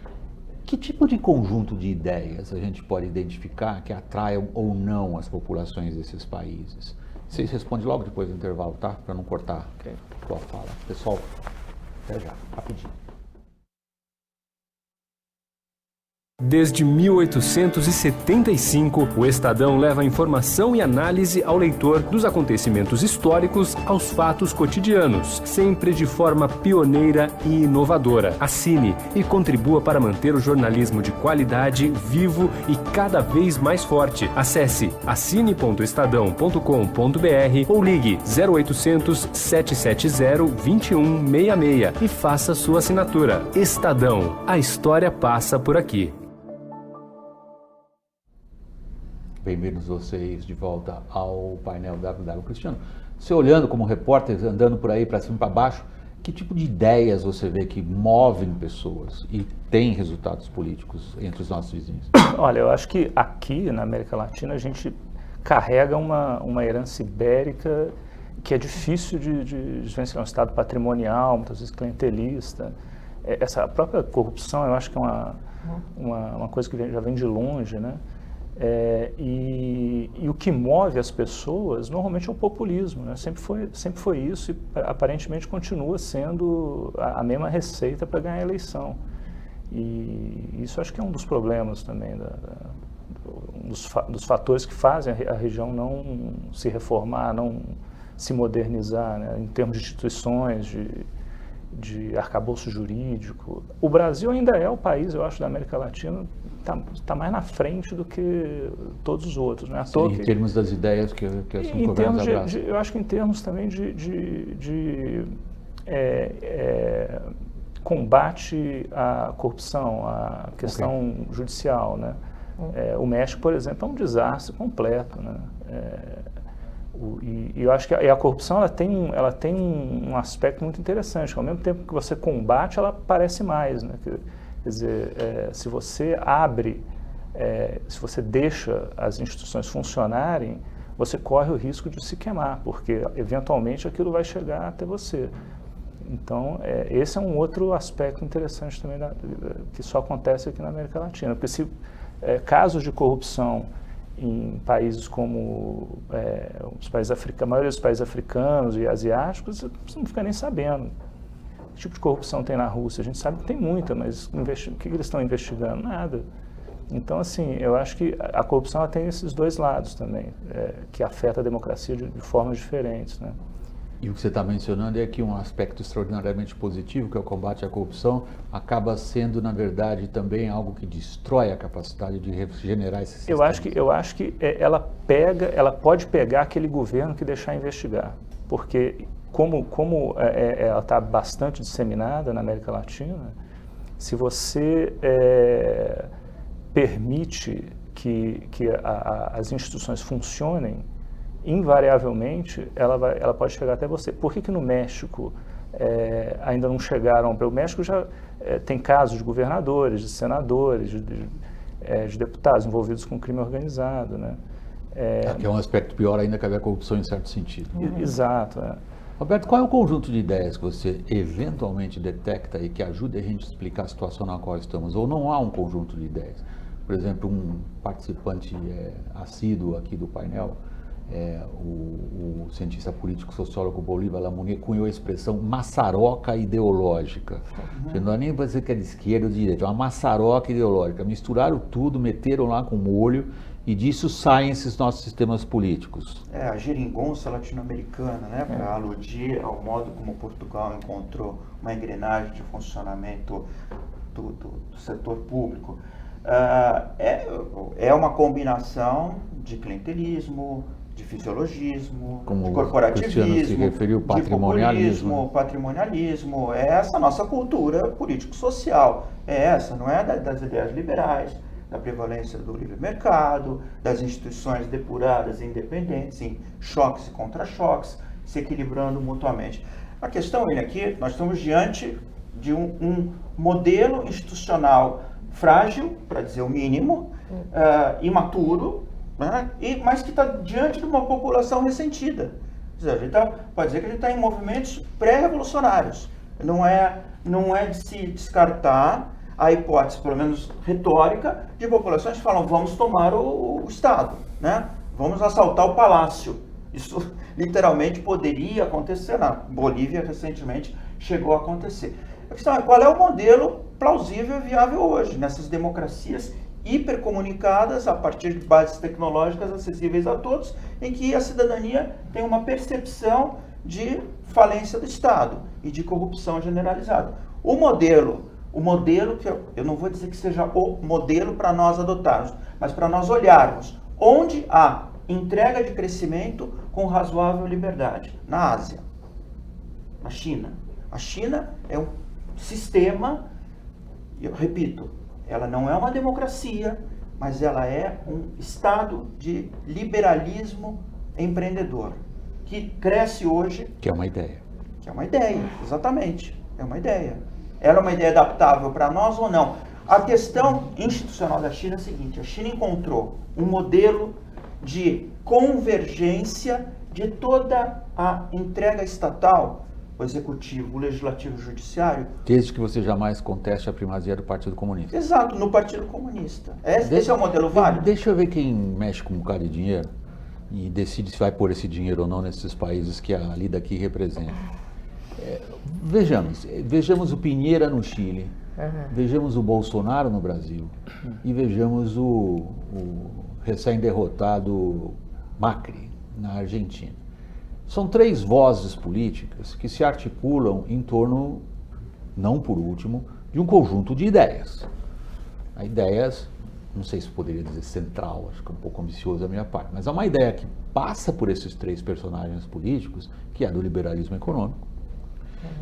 S1: que tipo de conjunto de ideias a gente pode identificar que atraiam ou não as populações desses países? Vocês respondem logo depois do intervalo, tá? Para não cortar a tua fala. Pessoal, até já, rapidinho.
S6: Desde 1875, o Estadão leva informação e análise ao leitor dos acontecimentos históricos aos fatos cotidianos, sempre de forma pioneira e inovadora. Assine e contribua para manter o jornalismo de qualidade vivo e cada vez mais forte. Acesse assine.estadão.com.br ou ligue 0800 770 2166 e faça sua assinatura. Estadão, a história passa por aqui.
S1: Bem-vindos vocês de volta ao painel WW. Cristiano, você olhando como repórter, andando por aí para cima e para baixo, que tipo de ideias você vê que movem pessoas e tem resultados políticos entre os nossos vizinhos?
S4: Olha, eu acho que aqui na América Latina a gente carrega uma herança ibérica que é difícil de vencer. É um estado patrimonial, muitas vezes clientelista. Essa própria corrupção, eu acho que é uma coisa que já vem de longe, né? E o que move as pessoas normalmente é o populismo, né? Sempre foi isso e aparentemente continua sendo a mesma receita para ganhar a eleição. E isso acho que é um dos problemas também, um dos fatores que fazem a região não se reformar, não se modernizar, né? Em termos de instituições, de arcabouço jurídico. O Brasil ainda é o país, eu acho, da América Latina, está mais na frente do que todos os outros. Né?
S1: Sim, em termos das ideias que os governos abraçam.
S4: Eu acho que em termos também de combate à corrupção, à questão judicial. Né? O México, por exemplo, é um desastre completo. Né? E eu acho que a corrupção ela tem um aspecto muito interessante, que ao mesmo tempo que você combate, ela aparece mais. Né? Quer dizer, se você se você deixa as instituições funcionarem, você corre o risco de se queimar, porque eventualmente aquilo vai chegar até você. Então, esse é um outro aspecto interessante também que só acontece aqui na América Latina, porque se casos de corrupção em países como a maioria dos países africanos e asiáticos, você não fica nem sabendo. Que tipo de corrupção tem na Rússia? A gente sabe que tem muita, mas o que eles estão investigando? Nada. Então, assim, eu acho que a corrupção ela tem esses dois lados também, que afeta a democracia de formas diferentes, né?
S1: E o que você está mencionando é que um aspecto extraordinariamente positivo, que é o combate à corrupção, acaba sendo, na verdade, também algo que destrói a capacidade de regenerar esse sistema.
S4: Eu acho que ela pode pegar aquele governo que deixar investigar, porque como ela está bastante disseminada na América Latina, se você permite que as instituições funcionem, invariavelmente ela pode chegar até você. Por que no México ainda não chegaram? O México já tem casos de governadores, de senadores, de deputados envolvidos com crime organizado, né?
S1: Que é um aspecto pior ainda que a corrupção em certo sentido.
S4: Exato.
S1: Roberto, qual é o conjunto de ideias que você eventualmente detecta e que ajuda a gente a explicar a situação na qual estamos? Ou não há um conjunto de ideias? Por exemplo, um participante assíduo aqui do painel, o cientista político sociólogo Bolívar Lamounier cunhou a expressão maçaroca ideológica. Não é nem para dizer que é de esquerda ou de direita, é uma maçaroca ideológica. Misturaram tudo, meteram lá com molho e disso saem esses nossos sistemas políticos.
S2: A geringonça latino-americana, né, para aludir ao modo como Portugal encontrou uma engrenagem de funcionamento do setor público. É uma combinação de clientelismo, de fisiologismo,
S1: como
S2: de corporativismo,
S1: se referiu, patrimonialismo,
S2: de populismo, patrimonialismo. É essa a nossa cultura político-social. Não é das ideias liberais, da prevalência do livre mercado, das instituições depuradas e independentes, em choques e contra-choques, se equilibrando mutuamente. A questão é que nós estamos diante de um modelo institucional frágil, para dizer o mínimo, imaturo, né? Mas que está diante de uma população ressentida. Ou seja, pode dizer que a gente está em movimentos pré-revolucionários. Não é de se descartar a hipótese, pelo menos retórica, de populações que falam: vamos tomar o Estado, né? Vamos assaltar o palácio. Isso literalmente poderia acontecer. Na Bolívia, recentemente, chegou a acontecer. A questão é qual é o modelo plausível e viável hoje, nessas democracias hipercomunicadas a partir de bases tecnológicas acessíveis a todos, em que a cidadania tem uma percepção de falência do Estado e de corrupção generalizada. O modelo que eu não vou dizer que seja o modelo para nós adotarmos, mas para nós olharmos onde há entrega de crescimento com razoável liberdade. Na Ásia, na China. A China é um sistema, eu repito, ela não é uma democracia, mas ela é um estado de liberalismo empreendedor, que cresce hoje...
S1: Que é uma ideia.
S2: Que é uma ideia, exatamente. É uma ideia. Ela é uma ideia adaptável para nós ou não? A questão institucional da China é a seguinte: a China encontrou um modelo de convergência de toda a entrega estatal, o executivo, o legislativo e o judiciário.
S1: Desde que você jamais conteste a primazia do Partido Comunista.
S2: Exato, no Partido Comunista. Esse é o modelo válido.
S1: Deixa eu ver quem mexe com um bocado de dinheiro e decide se vai pôr esse dinheiro ou não nesses países que a Lida aqui representa. Vejamos o Piñera no Chile, vejamos o Bolsonaro no Brasil e vejamos o recém-derrotado Macri na Argentina. São três vozes políticas que se articulam em torno, não por último, de um conjunto de ideias. Ideias, não sei se poderia dizer central, acho que é um pouco ambicioso da minha parte, mas é uma ideia que passa por esses três personagens políticos, que é do liberalismo econômico.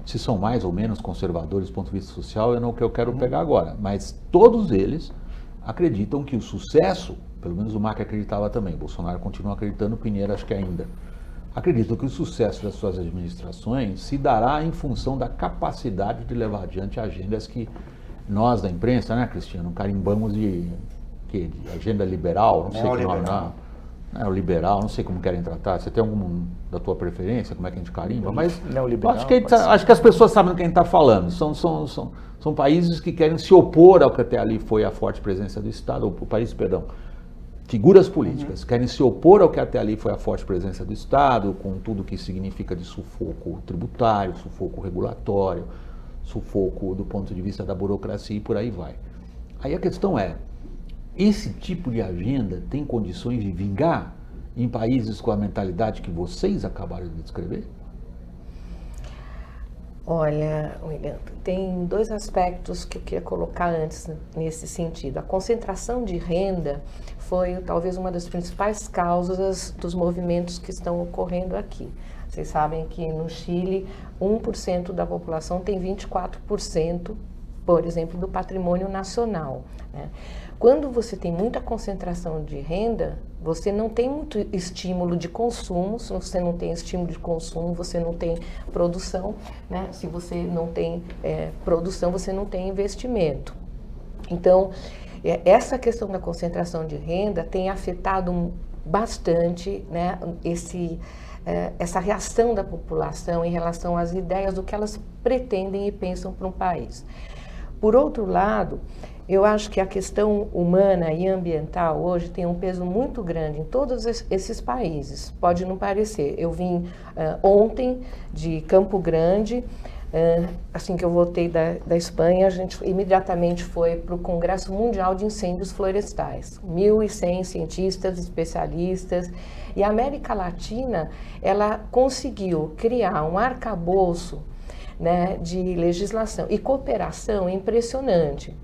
S1: Se são mais ou menos conservadores do ponto de vista social, é não o que eu quero pegar agora, mas todos eles acreditam que o sucesso, pelo menos o Macri acreditava também, Bolsonaro continua acreditando, Piñera acho que ainda, acreditam que o sucesso das suas administrações se dará em função da capacidade de levar adiante agendas que nós da imprensa, né, Cristiano, carimbamos de agenda liberal, não sei que nome, o liberal, não sei como querem tratar. Você tem algum da tua preferência, como é que a gente carimba? Mas acho que as pessoas sabem do que a gente está falando. São países que querem se opor ao que até ali foi a forte presença do Estado, figuras políticas querem se opor ao que até ali foi a forte presença do Estado, com tudo que significa de sufoco tributário, sufoco regulatório, sufoco do ponto de vista da burocracia e por aí vai. Aí a questão é, esse tipo de agenda tem condições de vingar em países com a mentalidade que vocês acabaram de descrever?
S3: Olha, William, tem dois aspectos que eu queria colocar antes nesse sentido. A concentração de renda foi talvez uma das principais causas dos movimentos que estão ocorrendo aqui. Vocês sabem que no Chile, 1% da população tem 24%, por exemplo, do patrimônio nacional, né? Quando você tem muita concentração de renda, você não tem muito estímulo de consumo. Se você não tem estímulo de consumo, você não tem produção, né? Se você não tem produção, você não tem investimento. Então, essa questão da concentração de renda tem afetado bastante, né, essa reação da população em relação às ideias do que elas pretendem e pensam para um país. Por outro lado, eu acho que a questão humana e ambiental hoje tem um peso muito grande em todos esses países. Pode não parecer. Eu vim ontem de Campo Grande, assim que eu voltei da Espanha, a gente imediatamente foi para o Congresso Mundial de Incêndios Florestais. 1.100 cientistas, especialistas. E a América Latina, ela conseguiu criar um arcabouço, né, de legislação e cooperação impressionante.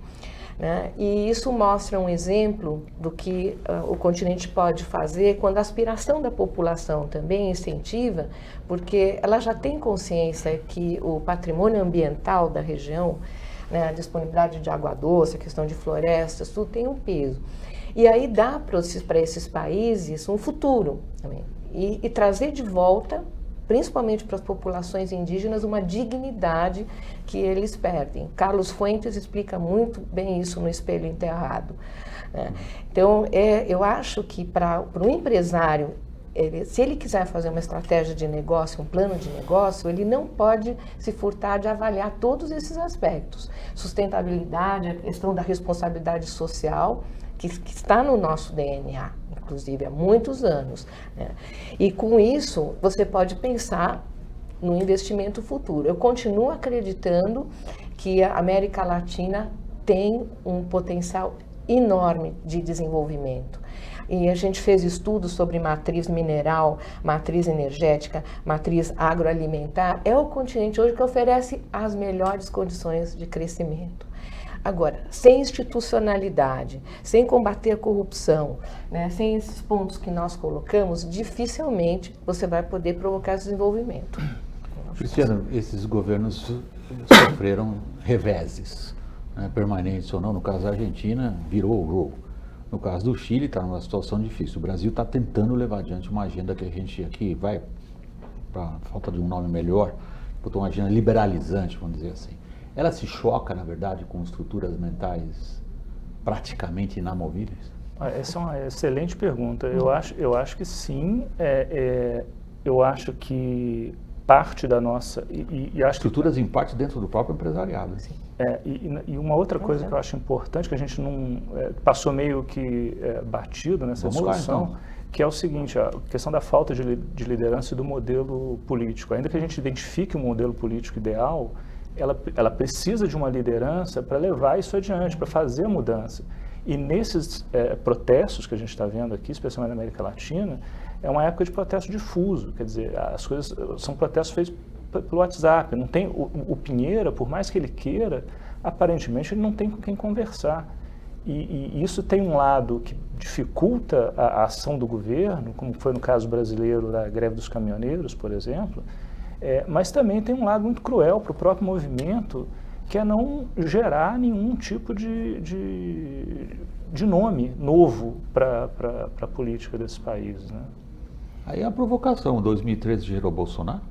S3: Né? E isso mostra um exemplo do que o continente pode fazer quando a aspiração da população também incentiva, porque ela já tem consciência que o patrimônio ambiental da região, né, a disponibilidade de água doce, a questão de florestas, tudo tem um peso. E aí dá para esses países um futuro também, e trazer de volta, principalmente para as populações indígenas, uma dignidade que eles perdem. Carlos Fuentes explica muito bem isso no Espelho Enterrado. Né? Então, eu acho que para um empresário, se ele quiser fazer uma estratégia de negócio, um plano de negócio, ele não pode se furtar de avaliar todos esses aspectos. Sustentabilidade, a questão da responsabilidade social, que está no nosso DNA, inclusive há muitos anos, né? E com isso você pode pensar no investimento futuro. Eu continuo acreditando que a América Latina tem um potencial enorme de desenvolvimento. E a gente fez estudos sobre matriz mineral, matriz energética, matriz agroalimentar. É o continente hoje que oferece as melhores condições de crescimento. Agora, sem institucionalidade, sem combater a corrupção, né, sem esses pontos que nós colocamos, dificilmente você vai poder provocar desenvolvimento.
S1: Cristiano, esses governos sofreram reveses, né, permanentes ou não. No caso da Argentina, virou o jogo. No caso do Chile, está numa situação difícil. O Brasil está tentando levar adiante uma agenda que a gente aqui vai, para falta de um nome melhor, botou uma agenda liberalizante, vamos dizer assim. Ela se choca, na verdade, com estruturas mentais praticamente inamovíveis?
S4: Essa é uma excelente pergunta. Eu acho que sim. Eu acho que parte da nossa...
S1: Estruturas em parte dentro do próprio empresariado. Sim.
S4: E uma outra coisa que eu acho importante, que a gente não passou meio que batido nessa discussão, lá, então, que é o seguinte, a questão da falta de liderança e do modelo político. Ainda que a gente identifique um modelo político ideal, ela precisa de uma liderança para levar isso adiante, para fazer a mudança. E nesses protestos que a gente está vendo aqui, especialmente na América Latina, é uma época de protesto difuso, quer dizer, as coisas são protestos feitos pelo WhatsApp. Não tem o Pinheira, por mais que ele queira, aparentemente ele não tem com quem conversar. E isso tem um lado que dificulta a ação do governo, como foi no caso brasileiro da greve dos caminhoneiros, por exemplo, mas também tem um lado muito cruel para o próprio movimento, que é não gerar nenhum tipo de nome novo para a política desses países, né?
S1: Aí a provocação, 2013 gerou Bolsonaro?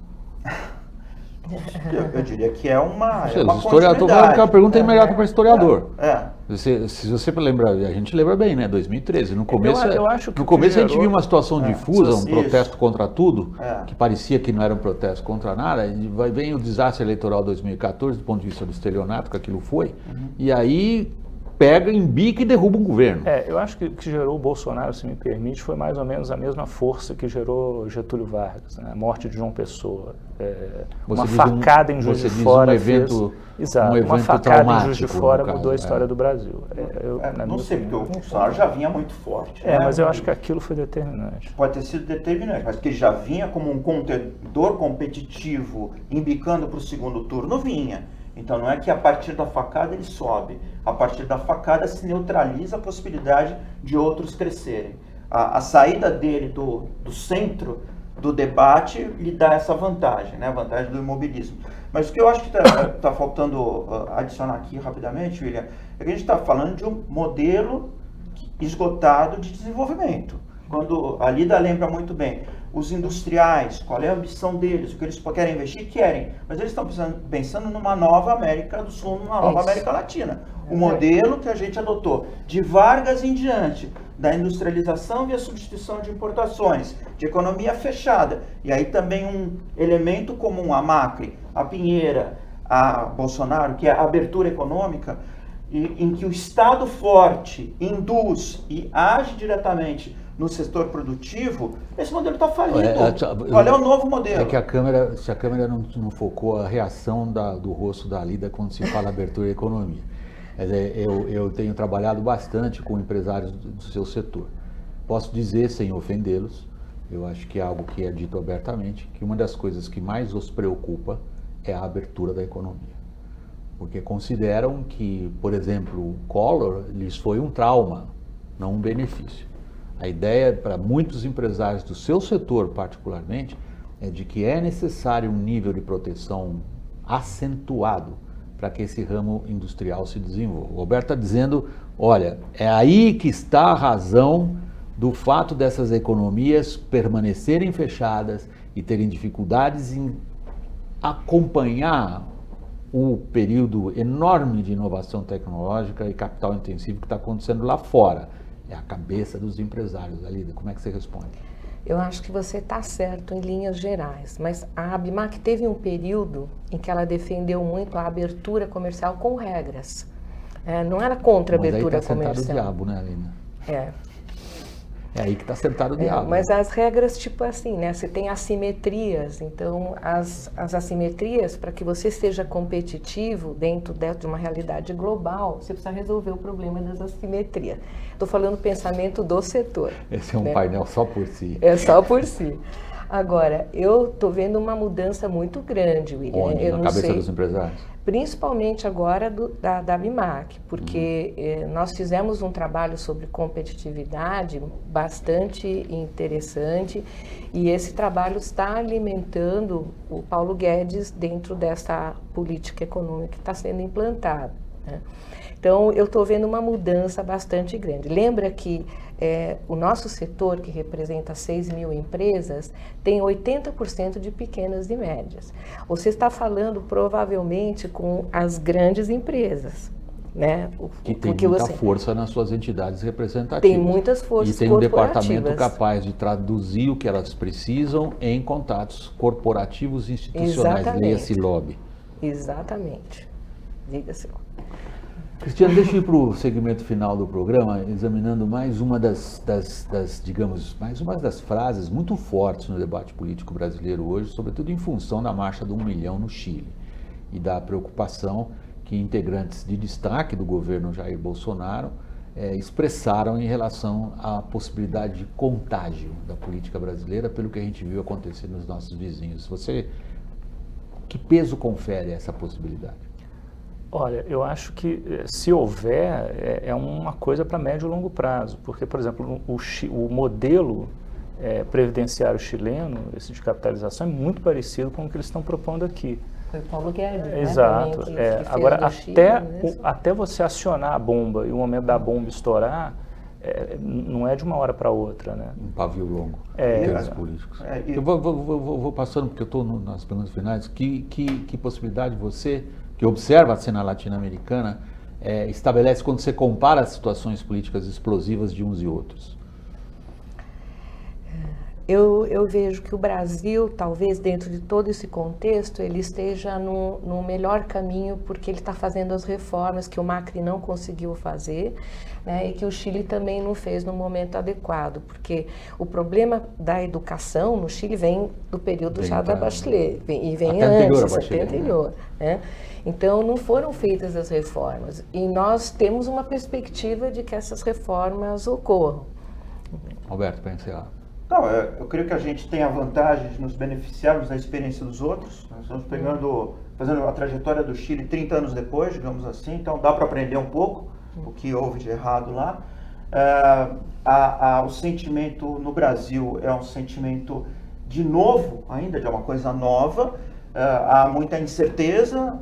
S2: Eu diria que é uma
S1: historiador, a pergunta é imediata para historiador. Se você lembra, a gente lembra bem, né? 2013. No começo, a gente viu uma situação difusa, um protesto contra tudo, que parecia que não era um protesto contra nada. E vem o desastre eleitoral 2014, do ponto de vista do estelionato, que aquilo foi, e aí pega, embica e derruba um governo.
S4: Eu acho que o que gerou o Bolsonaro, se me permite, foi mais ou menos a mesma força que gerou Getúlio Vargas, né? A morte de João Pessoa. Uma facada em Juiz de Fora uma facada em Juiz de Fora mudou a história do Brasil.
S2: Não sei, porque o Bolsonaro já vinha muito forte.
S4: Mas eu acho que aquilo foi determinante.
S2: Pode ter sido determinante, mas que ele já vinha como um contendor competitivo, embicando para o segundo turno, vinha. Então não é que a partir da facada ele sobe, a partir da facada se neutraliza a possibilidade de outros crescerem. A saída dele do centro do debate lhe dá essa vantagem, né? A vantagem do imobilismo. Mas o que eu acho que está faltando adicionar aqui rapidamente, William, é que a gente está falando de um modelo esgotado de desenvolvimento. Quando a Lida lembra muito bem, os industriais, qual é a ambição deles, o que eles querem investir, mas eles estão pensando numa nova América do Sul, numa nova América Latina. O modelo que a gente adotou de Vargas em diante, da industrialização e a substituição de importações, de economia fechada, e aí também um elemento comum, a Macri, a Pinheira, a Bolsonaro, que é a abertura econômica, em que o Estado forte induz e age diretamente no setor produtivo, esse modelo está falido. Qual é o novo modelo?
S1: É que se a câmera não focou a reação do rosto da Lida quando se fala abertura e economia. Eu tenho trabalhado bastante com empresários do seu setor. Posso dizer, sem ofendê-los, eu acho que é algo que é dito abertamente, que uma das coisas que mais os preocupa é a abertura da economia. Porque consideram que, por exemplo, o Collor lhes foi um trauma, não um benefício. A ideia para muitos empresários do seu setor, particularmente, é de que é necessário um nível de proteção acentuado para que esse ramo industrial se desenvolva. O Roberto está dizendo, olha, é aí que está a razão do fato dessas economias permanecerem fechadas e terem dificuldades em acompanhar o período enorme de inovação tecnológica e capital intensivo que está acontecendo lá fora. É a cabeça dos empresários, Alida. Como é que você responde?
S3: Eu acho que você está certo em linhas gerais, mas a ABMAC teve um período em que ela defendeu muito a abertura comercial com regras. Não era contra a abertura comercial.
S1: Mas aí está sentado o diabo, né, Alina? É aí que está sentado o diabo.
S3: Mas as regras, tipo assim, né? Você tem assimetrias, então as assimetrias, para que você seja competitivo dentro de uma realidade global, você precisa resolver o problema das assimetrias. Estou falando do pensamento do setor.
S1: Esse é um
S3: né?
S1: painel só por si.
S3: É só por si. Agora, eu estou vendo uma mudança muito grande, William.
S1: Onde? Na cabeça dos empresários?
S3: Principalmente agora da ABIMAQ, porque nós fizemos um trabalho sobre competitividade bastante interessante e esse trabalho está alimentando o Paulo Guedes dentro dessa política econômica que está sendo implantada, né? Então, eu estou vendo uma mudança bastante grande. Lembra que o nosso setor, que representa 6 mil empresas, tem 80% de pequenas e médias. Você está falando, provavelmente, com as grandes empresas, né?
S1: Que tem muita força nas suas entidades representativas.
S3: Tem muitas forças corporativas.
S1: E tem um departamento capaz de traduzir o que elas precisam em contatos corporativos e institucionais. Leia-se lobby.
S3: Exatamente. Diga-se.
S1: Cristiano, deixa eu ir para o segmento final do programa, examinando mais uma digamos, mais uma das frases muito fortes no debate político brasileiro hoje, sobretudo em função da marcha do 1 milhão no Chile e da preocupação que integrantes de destaque do governo Jair Bolsonaro expressaram em relação à possibilidade de contágio da política brasileira pelo que a gente viu acontecer nos nossos vizinhos. Que peso confere essa possibilidade?
S4: Olha, eu acho que se houver, é uma coisa para médio e longo prazo, porque, por exemplo, o modelo previdenciário chileno, esse de capitalização, é muito parecido com o que eles estão propondo aqui.
S3: Foi o Paulo Guedes, né?
S4: Exato. Agora,
S3: Chile,
S4: até você acionar a bomba e o momento da bomba estourar, não é de uma hora para outra, né?
S1: Um pavio longo em termos políticos. Eu vou passando, porque eu estou nas perguntas finais. Que possibilidade você, que observa a cena latino-americana, estabelece quando você compara as situações políticas explosivas de uns e outros?
S3: Eu vejo que o Brasil, talvez dentro de todo esse contexto, ele esteja no melhor caminho, porque ele está fazendo as reformas que o Macri não conseguiu fazer, né, e que o Chile também não fez no momento adequado, porque o problema da educação no Chile vem do período já da Bachelet, e vem antes, até anterior, né? Então, não foram feitas as reformas, e nós temos uma perspectiva de que essas reformas ocorram.
S1: Roberto, para encerrar.
S2: Não, eu creio que a gente tem a vantagem de nos beneficiarmos da experiência dos outros. Nós estamos fazendo a trajetória do Chile 30 anos depois, digamos assim, então dá para aprender um pouco o que houve de errado lá. O sentimento no Brasil é um sentimento de novo, ainda de uma coisa nova. Há muita incerteza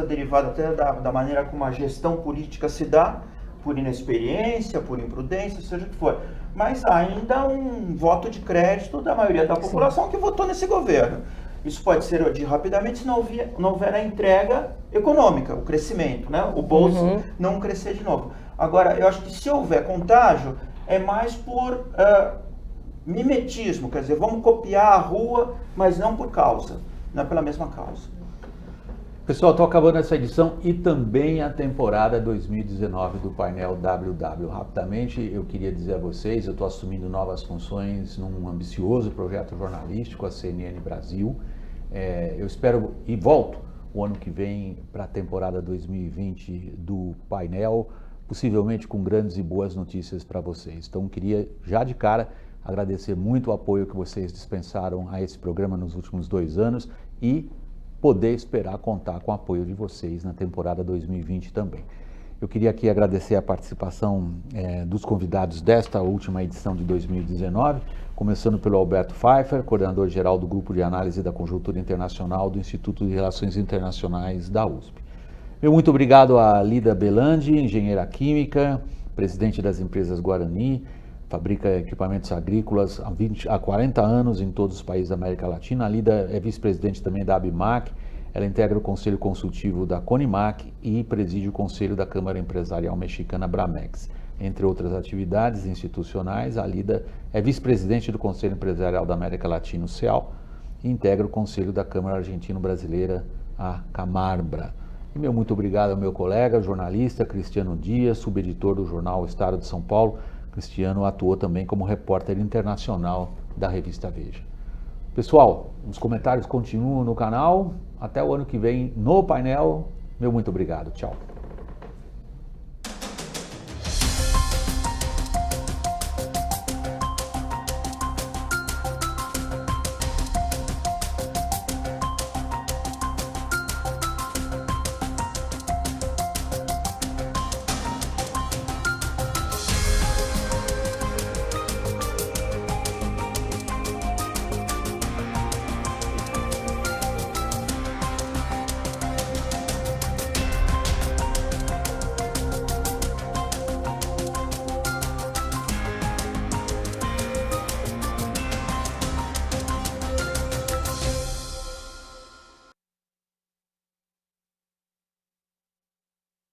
S2: derivada até da maneira como a gestão política se dá, por inexperiência, por imprudência, seja o que for. Mas há ainda um voto de crédito da maioria da população que votou nesse governo. Isso pode ser adiado rapidamente se não houver a entrega econômica, o crescimento, né? O bolso não crescer de novo. Agora, eu acho que se houver contágio, é mais por mimetismo, quer dizer, vamos copiar a rua, mas não por causa, não é pela mesma causa.
S1: Pessoal, estou acabando essa edição e também a temporada 2019 do painel WW. Rapidamente, eu queria dizer a vocês, eu estou assumindo novas funções num ambicioso projeto jornalístico, a CNN Brasil. Eu espero e volto o ano que vem para a temporada 2020 do painel, possivelmente com grandes e boas notícias para vocês. Então, queria já de cara agradecer muito o apoio que vocês dispensaram a esse programa nos últimos 2 anos e poder esperar contar com o apoio de vocês na temporada 2020 também. Eu queria aqui agradecer a participação dos convidados desta última edição de 2019, começando pelo Alberto Pfeiffer, coordenador-geral do Grupo de Análise da Conjuntura Internacional do Instituto de Relações Internacionais da USP. Muito obrigado a Lida Belandi, engenheira química, presidente das empresas Guarani, fabrica equipamentos agrícolas há 40 anos em todos os países da América Latina. A Lida é vice-presidente também da ABIMAQ, ela integra o Conselho Consultivo da CONIMAC e preside o Conselho da Câmara Empresarial Mexicana Bramex. Entre outras atividades institucionais, a Lida é vice-presidente do Conselho Empresarial da América Latina, o CEAL, e integra o Conselho da Câmara Argentino-Brasileira, a Camarbra. E muito obrigado ao meu colega, jornalista Cristiano Dias, subeditor do jornal Estado de São Paulo, Cristiano atuou também como repórter internacional da revista Veja. Pessoal, os comentários continuam no canal. Até o ano que vem no painel. Meu muito obrigado. Tchau.